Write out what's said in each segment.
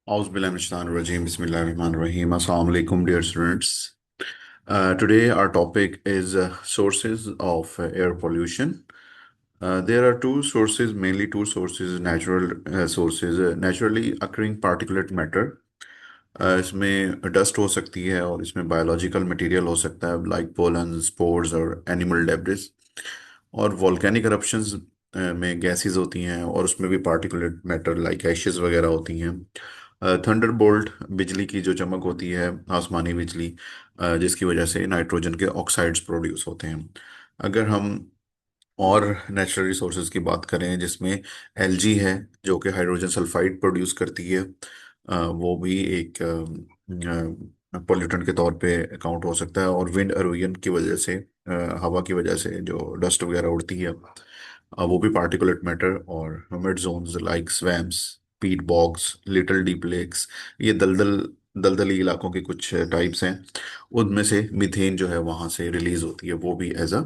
Auzubillahiminash-shaytanir-rajim. Bismillahir-rahmanir-rahim. Assalamu alaikum, dear students. Today, our topic is sources of air pollution. There are mainly two sources, natural sources, naturally occurring particulate matter. इसमें dust हो सकती है और इसमें biological material हो सकता है like pollen spores और एनिमल डेब्रिस। और वॉल्केनिक eruptions में गैसेस होती हैं और उसमें भी पार्टिकुलेट मैटर लाइक एशेस वगैरह होती हैं। थंडरबोल्ट बिजली की जो चमक होती है, आसमानी बिजली, जिसकी वजह से नाइट्रोजन के ऑक्साइड्स प्रोड्यूस होते हैं। अगर हम और नेचुरल रिसोर्सेज की बात करें जिसमें एलजी है जो कि हाइड्रोजन सल्फाइड प्रोड्यूस करती है, वो भी एक पोल्यूटेंट के तौर पे काउंट हो सकता है। और विंड एरोजन की वजह से, हवा की वजह से जो डस्ट वगैरह उड़ती है, वो भी पार्टिकुलेट मैटर। और ह्यूमिड जोन्स लाइक स्वैम्स, पीट बॉग्स, लिटिल डीप लेक्स, ये दलदली इलाकों के कुछ टाइप्स हैं। उनमें से मीथेन जो है वहाँ से रिलीज होती है, वो भी एज अ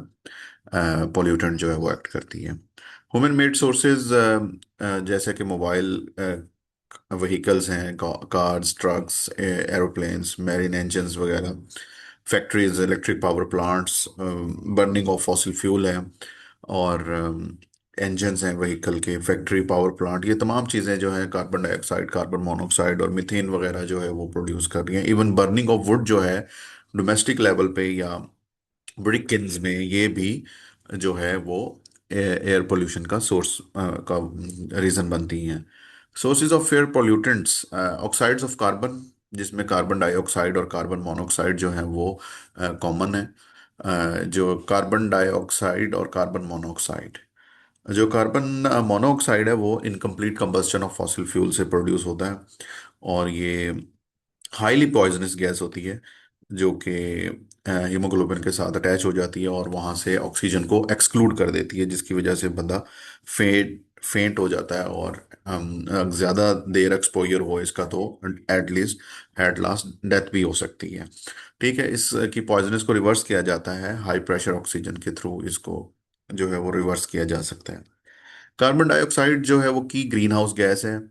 पोल्यूटेंट जो है वो एक्ट करती है। ह्यूमन मेड सोर्सेज जैसे कि मोबाइल व्हीकल्स हैं, cars, trucks, aeroplanes, marine engines वगैरह, factories, electric power plants, burning of fossil fuel है, और इंजन्स हैं व्हीकल के, फैक्ट्री पावर प्लांट, ये तमाम चीज़ें जो है कार्बन डाइऑक्साइड, कार्बन मोनोऑक्साइड और मीथेन वगैरह जो है वो प्रोड्यूस कर रही हैं। इवन बर्निंग ऑफ वुड जो है डोमेस्टिक लेवल पे या बड़ी किन्स में, ये भी जो है वो एयर पोल्यूशन का सोर्स का रीजन बनती हैं। Sources of air pollutants, oxides of carbon, जिसमें कार्बन डाइऑक्साइड और कार्बन मोनोऑक्साइड जो है वो कॉमन है। जो कार्बन डाइऑक्साइड और कार्बन मोनोऑक्साइड, जो कार्बन मोनोऑक्साइड है वो incomplete combustion of fossil fuel से प्रोड्यूस होता है, और ये हाईली पॉइजनस गैस होती है जो कि हीमोग्लोबिन के साथ अटैच हो जाती है और वहाँ से ऑक्सीजन को एक्सक्लूड कर देती है, जिसकी वजह से बंदा फेंट हो जाता है। और ज़्यादा देर एक्सपोजर हो इसका तो एट लास्ट डेथ भी हो सकती है। ठीक है, इसकी पॉइजनस को रिवर्स किया जाता है हाई प्रेशर ऑक्सीजन के थ्रू, इसको जो है वो रिवर्स किया जा सकता है। कार्बन डाइऑक्साइड जो है वो की ग्रीन हाउस गैस है,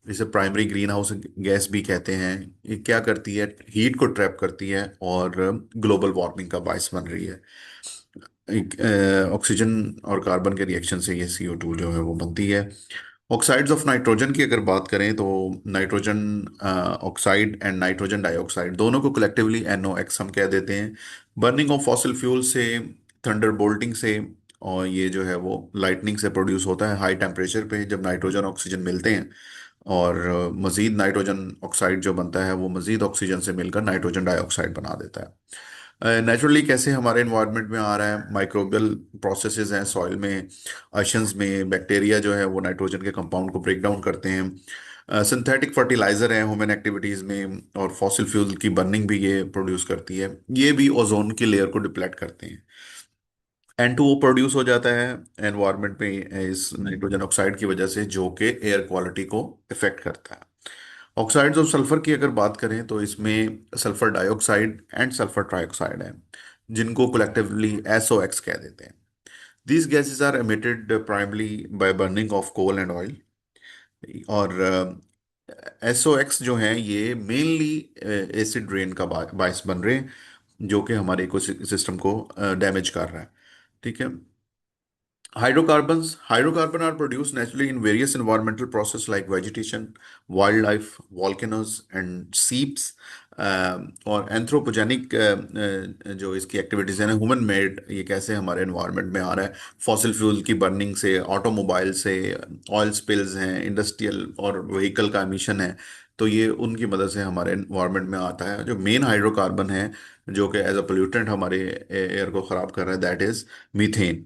इसे प्राइमरी ग्रीन हाउस गैस भी कहते हैं। ये क्या करती है, हीट को ट्रैप करती है और ग्लोबल वार्मिंग का बायस बन रही है। ऑक्सीजन और कार्बन के रिएक्शन से ये CO2 जो है वो बनती है। ऑक्साइड्स ऑफ नाइट्रोजन की अगर बात करें तो nitrogen oxide and nitrogen dioxide दोनों को कलेक्टिवली NOx हम कह देते हैं। बर्निंग ऑफ फॉसिल फ्यूल से, थंडर बोल्टिंग से, और ये जो है वो लाइटनिंग से प्रोड्यूस होता है हाई टेम्परेचर पे जब नाइट्रोजन ऑक्सीजन मिलते हैं। और मजीद नाइट्रोजन ऑक्साइड जो बनता है वो मजीद ऑक्सीजन से मिलकर नाइट्रोजन डाइऑक्साइड बना देता है। नेचुरली कैसे हमारे इन्वायरमेंट में आ रहा है, माइक्रोबियल प्रोसेसेस हैं सॉइल में, अशंस में बैक्टीरिया जो है वो नाइट्रोजन के कंपाउंड को ब्रेक डाउन करते हैं। सिंथेटिक फर्टिलाइजर है ह्यूमन एक्टिविटीज में, और फॉसिल फ्यूल की बर्निंग भी ये प्रोड्यूस करती है। ये भी ओजोन की लेयर को डिप्लेट करते हैं। N2O प्रोड्यूस हो जाता है एनवायरनमेंट में इस नाइट्रोजन ऑक्साइड की वजह से, जो कि एयर क्वालिटी को इफेक्ट करता है। ऑक्साइड्स ऑफ सल्फर की अगर बात करें तो इसमें sulphur dioxide and sulphur trioxide है, जिनको कलेक्टिवली SOx कह देते हैं। These gases are emitted primarily by burning of coal and oil। और SOx जो है ये मेनली एसिड रेन का बायस बन रहे हैं, जो कि हमारे इकोसिस्टम को डैमेज कर रहा है। ठीक है। Hydrocarbon are produced naturally in various environmental process like vegetation, wildlife, volcanoes and seeps। और एंथ्रोपोजेनिक जो इसकी एक्टिविटीज है ना, ह्यूमन मेड, ये कैसे हमारे एनवायरनमेंट में आ रहा है, फॉसिल फ्यूल की बर्निंग से, ऑटोमोबाइल से, ऑयल स्पिल्स हैं, इंडस्ट्रियल और व्हीकल का एमिशन है, तो ये उनकी मदद से हमारे एनवायरनमेंट में आता है। जो मेन हाइड्रोकार्बन है जो कि एज अ पोल्यूटेंट हमारे एयर को खराब कर रहा है, that is methane.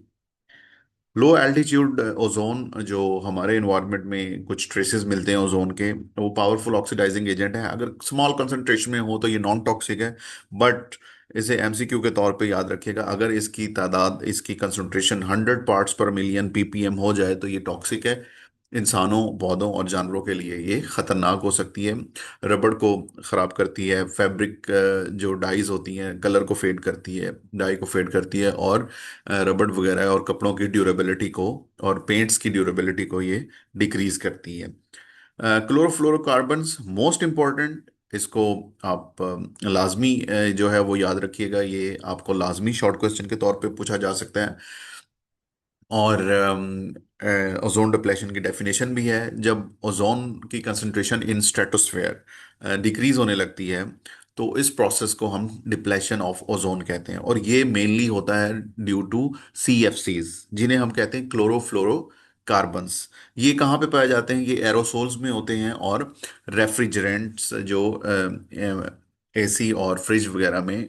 Low altitude ozone, जो हमारे इन्वायरमेंट में कुछ ट्रेसेस मिलते हैं ओजोन के, वो पावरफुल ऑक्सीडाइजिंग एजेंट है। अगर स्मॉल कंसंट्रेशन में हो तो ये नॉन टॉक्सिक है, बट इसे MCQ के तौर पे याद रखिएगा, अगर इसकी तादाद, इसकी कंसंट्रेशन 100 पार्ट्स पर मिलियन PPM हो जाए तो ये टॉक्सिक है। इंसानों, पौधों और जानवरों के लिए ये खतरनाक हो सकती है। रबड़ को खराब करती है, फैब्रिक जो डाइज होती हैं कलर को फेड करती है, डाई को फेड करती है, और रबड़ वगैरह और कपड़ों की ड्यूरेबिलिटी को और पेंट्स की ड्यूरेबिलिटी को ये डिक्रीज करती है। क्लोरोफ्लोरोकार्बन्स मोस्ट इम्पॉर्टेंट, इसको आप लाजमी जो है वो याद रखिएगा, ये आपको लाजमी शॉर्ट क्वेश्चन के तौर पे पूछा जा सकता है। और ओजोन डिप्लेशन की डेफिनेशन भी है, जब ओजोन की कंसंट्रेशन इन स्ट्रेटोस्फेयर डिक्रीज होने लगती है तो इस प्रोसेस को हम डिप्लेशन ऑफ ओजोन कहते हैं, और ये मेनली होता है ड्यू टू CFCs, जिन्हें हम कहते हैं क्लोरोफ्लोरो कार्बन्स। ये कहाँ पे पाए जाते हैं? ये एरोसोल्स में होते हैं, और रेफ्रिजरेंट्स जो AC और फ्रिज वगैरह में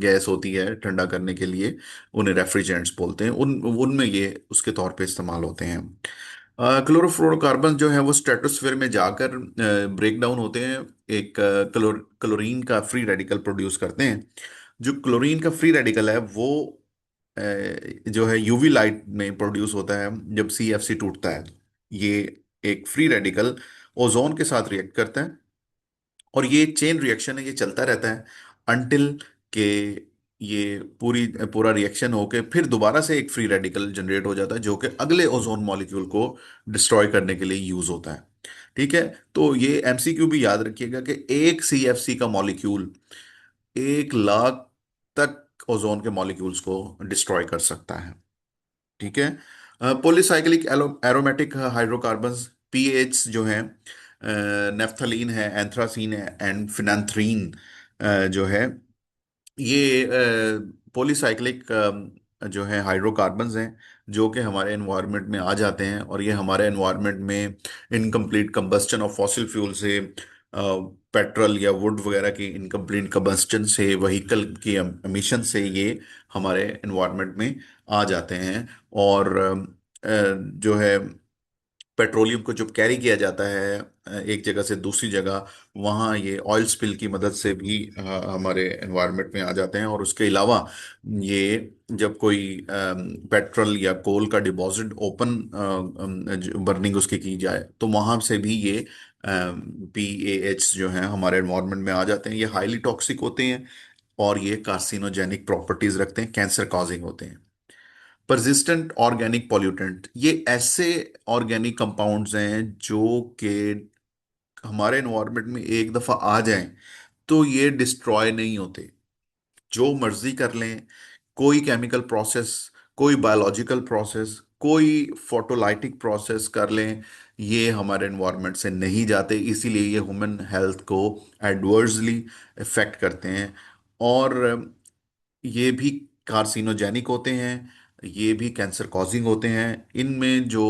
गैस होती है ठंडा करने के लिए, उन्हें रेफ्रिजरेंट्स बोलते हैं, उन उनमें ये उसके तौर पे इस्तेमाल होते हैं। क्लोरोफ्लोरोकार्बन जो है वो स्ट्रेटोस्फेयर में जाकर ब्रेक डाउन होते हैं, एक क्लोरीन का फ्री रेडिकल प्रोड्यूस करते हैं। जो क्लोरीन का फ्री रेडिकल है वो अ, जो है UV लाइट में प्रोड्यूस होता है जब CFC टूटता है। ये एक फ्री रेडिकल ओजोन के साथ रिएक्ट करता है, और ये चेन रिएक्शन है, ये चलता रहता है अनटिल के ये पूरा रिएक्शन होके फिर दोबारा से एक फ्री रेडिकल जनरेट हो जाता है, जो कि अगले ओजोन मॉलिक्यूल को डिस्ट्रॉय करने के लिए यूज होता है। ठीक है, तो ये MCQ भी याद रखिएगा कि एक CFC का मॉलिक्यूल 1 लाख तक ओजोन के मॉलिक्यूल्स को डिस्ट्रॉय कर सकता है। ठीक है। पॉलीसाइक्लिक एरोमेटिक हाइड्रोकार्बन्स, PAH जो है, नेफ्थलीन है, एंथ्रासीन है एंड फिनांथ्रीन जो है, ये पॉलीसाइक्लिक जो है हाइड्रोकार्बन्स हैं, जो कि हमारे एनवायरनमेंट में आ जाते हैं, और ये हमारे एनवायरनमेंट में incomplete combustion of fossil fuel से, पेट्रोल या वुड वगैरह की इनकम्प्लीट कंबस्टन से, व्हीकल की एमिशन से ये हमारे एनवायरनमेंट में आ जाते हैं। और जो है पेट्रोलियम को जब कैरी किया जाता है एक जगह से दूसरी जगह, वहाँ ये ऑयल स्पिल की मदद से भी हमारे एनवायरनमेंट में आ जाते हैं। और उसके अलावा ये जब कोई पेट्रोल या कोल का डिपॉजिट ओपन बर्निंग उसकी की जाए तो वहाँ से भी ये PAH जो है हमारे एनवायरनमेंट में आ जाते हैं। ये हाईली टॉक्सिक होते हैं, और ये कार्सिनोजेनिक प्रॉपर्टीज रखते हैं, कैंसर कॉजिंग होते हैं। परसिस्टेंट ऑर्गेनिक पॉल्यूटेंट, ये ऐसे ऑर्गेनिक कंपाउंड्स हैं जो कि हमारे एनवायरनमेंट में एक दफा आ जाएं तो ये डिस्ट्रॉय नहीं होते, जो मर्जी कर लें, कोई केमिकल प्रोसेस, कोई बायोलॉजिकल प्रोसेस, कोई फोटोलाइटिक प्रोसेस कर लें, ये हमारे एनवायरनमेंट से नहीं जाते, इसीलिए ये ह्यूमन हेल्थ को एडवर्सली इफेक्ट करते हैं। और ये भी कार्सिनोजेनिक होते हैं, ये भी कैंसर कॉजिंग होते हैं। इनमें जो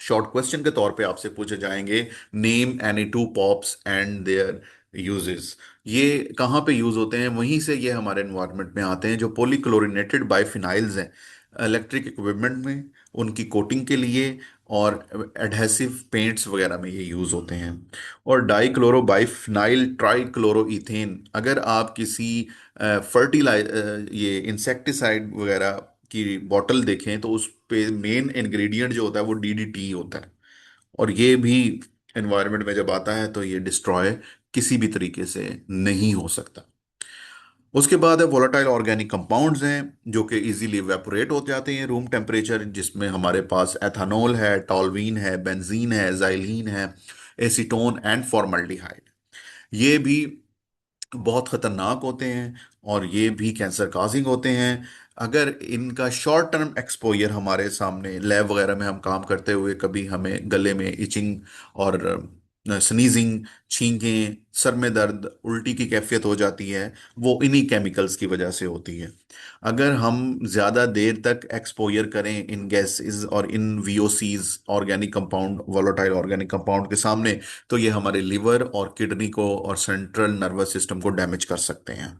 शॉर्ट क्वेश्चन के तौर पे आपसे पूछे जाएंगे, name any two pops and there uses, ये कहाँ पे यूज होते हैं, वहीं से ये हमारे एनवायरनमेंट में आते हैं। जो पॉलीक्लोरिनेटेड बाइफिनाइल्स हैं इलेक्ट्रिक इक्विपमेंट में, उनकी कोटिंग के लिए, और एडहेसिव पेंट्स वगैरह में ये यूज होते हैं। और डाइक्लोरो बाइफिनाइल ट्राइक्लोरोइथेन, अगर आप किसी फर्टिलाइज ये इंसेक्टिसाइड वगैरह की बोतल देखें तो उस पे मेन इंग्रेडिएंट जो होता है वो DDT होता है, और ये भी एनवायरनमेंट में जब आता है तो ये डिस्ट्रॉय किसी भी तरीके से नहीं हो सकता। उसके बाद है वोलेटाइल ऑर्गेनिक कंपाउंड्स हैं, जो कि इजीली इवेपोरेट हो जाते हैं रूम टेम्परेचर, जिसमें हमारे पास एथानॉल है, टॉल्वीन है, बेंजीन है, जाइलीन है, एसीटोन एंड फॉर्मल्डिहाइड। ये भी बहुत खतरनाक होते हैं, और ये भी कैंसर काजिंग होते हैं। अगर इनका शॉर्ट टर्म एक्सपोजर हमारे सामने लैब वगैरह में हम काम करते हुए कभी हमें गले में इचिंग और स्नीजिंग, छींकें, सर में दर्द, उल्टी की कैफियत हो जाती है, वो इन्हीं केमिकल्स की वजह से होती है। अगर हम ज़्यादा देर तक एक्सपोजर करें इन गैसेस और इन VOCs, organic compound, volatile organic compound के सामने, तो ये हमारे लिवर और किडनी को और सेंट्रल नर्वस सिस्टम को डैमेज कर सकते हैं।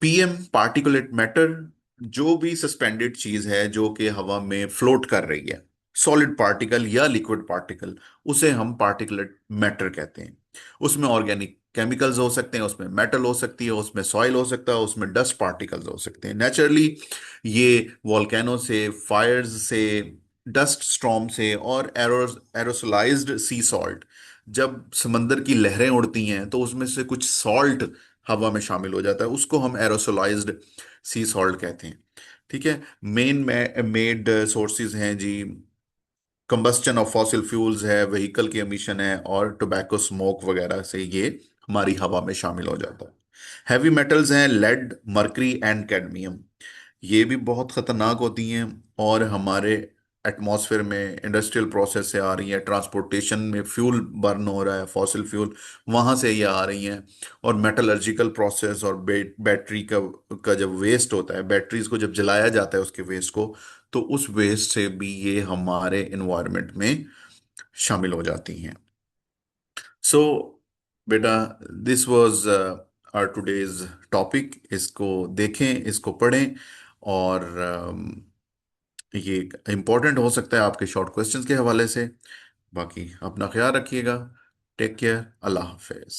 PM पार्टिकुलेट मैटर, जो भी सस्पेंडेड चीज है जो कि हवा में फ्लोट कर रही है, सॉलिड पार्टिकल या लिक्विड पार्टिकल, उसे हम पार्टिकुलेट मैटर कहते हैं। उसमें ऑर्गेनिक केमिकल्स हो सकते हैं, उसमें मेटल हो सकती है, उसमें सॉइल हो सकता है, उसमें डस्ट पार्टिकल्स हो सकते हैं। नेचुरली ये वॉल्केनो से, फायर्स से, डस्ट स्टॉर्म से, और एरोसोलाइज्ड सी सॉल्ट, जब समंदर की लहरें उड़ती हैं तो उसमें से कुछ सॉल्ट हवा में शामिल हो जाता है, उसको हम एरोसोलाइज्ड सी सॉल्ट कहते हैं। ठीक है। मेन मेड सोर्सेज हैं जी, कंबस्चन ऑफ फॉसिल फ्यूल्स है, व्हीकल की एमिशन है, और टोबैको स्मोक वगैरह से ये हमारी हवा में शामिल हो जाता है। हैवी मेटल्स हैं लेड, मर्करी एंड कैडमियम। ये भी बहुत खतरनाक होती हैं, और हमारे एटमॉस्फेयर में इंडस्ट्रियल प्रोसेस से आ रही है, ट्रांसपोर्टेशन में फ्यूल बर्न हो रहा है, फॉसिल फ्यूल, वहां से ये आ रही हैं। और मेटलर्जिकल प्रोसेस और बैटरी का जब वेस्ट होता है, बैटरीज को जब जलाया जाता है उसके वेस्ट को, तो उस वेस्ट से भी ये हमारे इन्वायरमेंट में शामिल हो जाती हैं। सो बेटा, this was our today's topic. इसको देखें, इसको पढ़ें, और ये इम्पोर्टेंट हो सकता है आपके शॉर्ट क्वेश्चंस के हवाले से। बाकी अपना ख्याल रखिएगा। Take care. अल्लाह हाफिज।